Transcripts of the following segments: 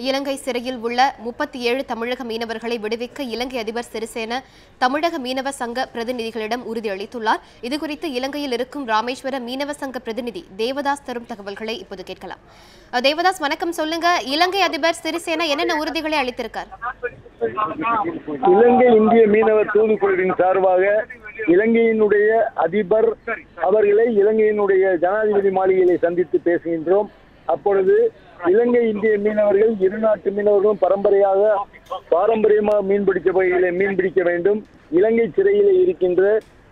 இலங்கை சிறையில் உள்ள 37 தமிழக மீனவர்களை விடுவிக்க இலங்கை அதிபர் சிறிசேன தமிழக மீனவ சங்க பிரதிநிதிகளிடம் உறுதியளித்துள்ளார். இதுகுறித்து இலங்கையில் இருக்கும் ராமேஸ்வர மீனவ சங்க பிரதிநிதி தேவதாஸ் தரும் தகவல்களை இப்போது கேட்கலாம். தேவதாஸ், வணக்கம். சொல்லுங்க, இலங்கை அதிபர் சிறிசேன என்னென்ன உறுதிகளை அளித்திருக்கார்? இலங்கை இந்திய மீனவ தூதுக்குழுவின் சார்பாக இலங்கையினுடைய அதிபர் அவர்களை இலங்கையினுடைய ஜனாதிபதி மாளிகையை சந்தித்து பேசுகின்றோம். அப்பொழுது இலங்கை இந்திய மீனவர்கள் இரு நாட்டு மீனவர்களும் பாரம்பரியமாக மீன் பிடிக்க வேண்டும். இலங்கை சிறையில் இருக்கின்ற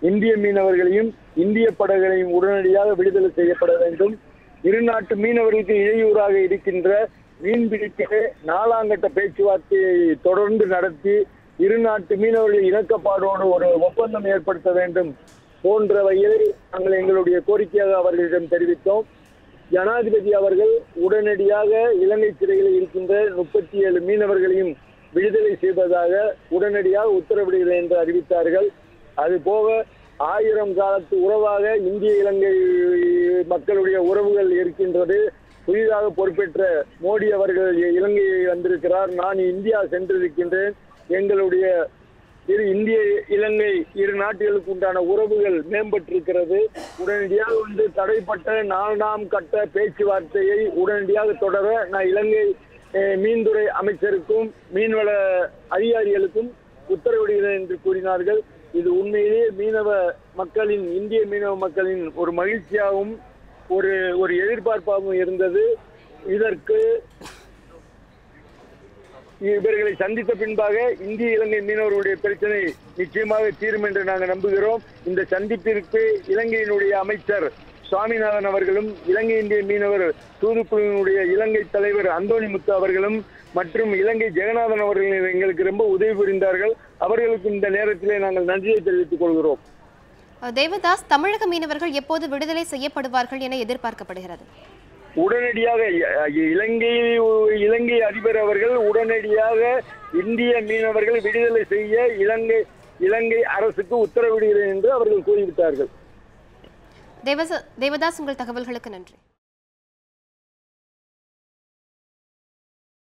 இந்திய மீனவர்களையும் இந்திய படகுகளையும் உடனடியாக விடுதலை செய்யப்பட வேண்டும். இரு நாட்டு மீனவர்களுக்கு இடையூறாக இருக்கின்ற மீன்பிடிக்க 4ஆம் கட்ட பேச்சுவார்த்தையை தொடர்ந்து நடத்தி இரு நாட்டு மீனவர்கள் இணக்கப்பாடோடு ஒரு ஒப்பந்தம் ஏற்படுத்த வேண்டும் போன்ற வகையில் நாங்கள் எங்களுடைய கோரிக்கையாக அவர்களிடம் தெரிவித்தோம். ஜனாதிபதி அவர்கள் உடனடியாக இலங்கை சிறையில் இருக்கின்ற 37 மீனவர்களையும் விடுதலை செய்வதாக உடனடியாக உத்தரவிடுகிறேன் என்று அறிவித்தார்கள். அதுபோக 1000 காலத்து உறவாக இந்திய இலங்கை மக்களுடைய உறவுகள் இருக்கின்றது. புதிதாக பொறுப்பேற்ற மோடி அவர்கள் இலங்கையை வந்திருக்கிறார். நான் இந்தியா சென்றிருக்கின்றேன். எங்களுடைய இந்திய இலங்கை இரு நாடுகளுக்கு உண்டான உறவுகள் மேம்பட்டிருக்கிறது. உடனடியாக தடைப்பட்ட 4ஆம் கட்ட பேச்சுவார்த்தையை உடனடியாக தொடர நான் இலங்கை மீன்துறை அமைச்சருக்கும் மீன்வள அதிகாரிகளுக்கும் உத்தரவிடுகிறேன் என்று கூறினார்கள். இது உண்மையிலேயே இந்திய மீனவ மக்களின் ஒரு மகிழ்ச்சியாகவும் ஒரு எதிர்பார்ப்பாகவும் இருந்தது. இதற்கு இவர்களை சந்தித்த பின்பாக இந்திய இலங்கை மீனவர்களுடைய பிரச்சனை நிச்சயமாக தீரும் என்று நாங்கள் நம்புகிறோம். இந்த சந்திப்பிற்கு இலங்கையினுடைய அமைச்சர் சுவாமிநாதன் அவர்களும் இலங்கை இந்திய மீனவர் தூதுக்குழுவினுடைய இலங்கை தலைவர் அந்தோணி முத்து அவர்களும் மற்றும் இலங்கை ஜெகநாதன் அவர்கள் எங்களுக்கு ரொம்ப உதவி புரிந்தார்கள். அவர்களுக்கு இந்த நேரத்திலே நாங்கள் நன்றியை தெரிவித்துக் கொள்கிறோம். தேவதாஸ், தமிழக மீனவர்கள் எப்போது விடுதலை செய்யப்படுவார்கள் என எதிர்பார்க்கப்படுகிறது? உடனடியாக இலங்கை அதிபர் அவர்கள் உடனடியாக இந்திய மீனவர்கள் விடுதலை செய்ய இலங்கை அரசுக்கு உத்தரவிடுகிறேன் என்று அவர்கள் கூறிவிட்டார்கள். தேவதாஸ், உங்கள் தகவல்களுக்கு நன்றி.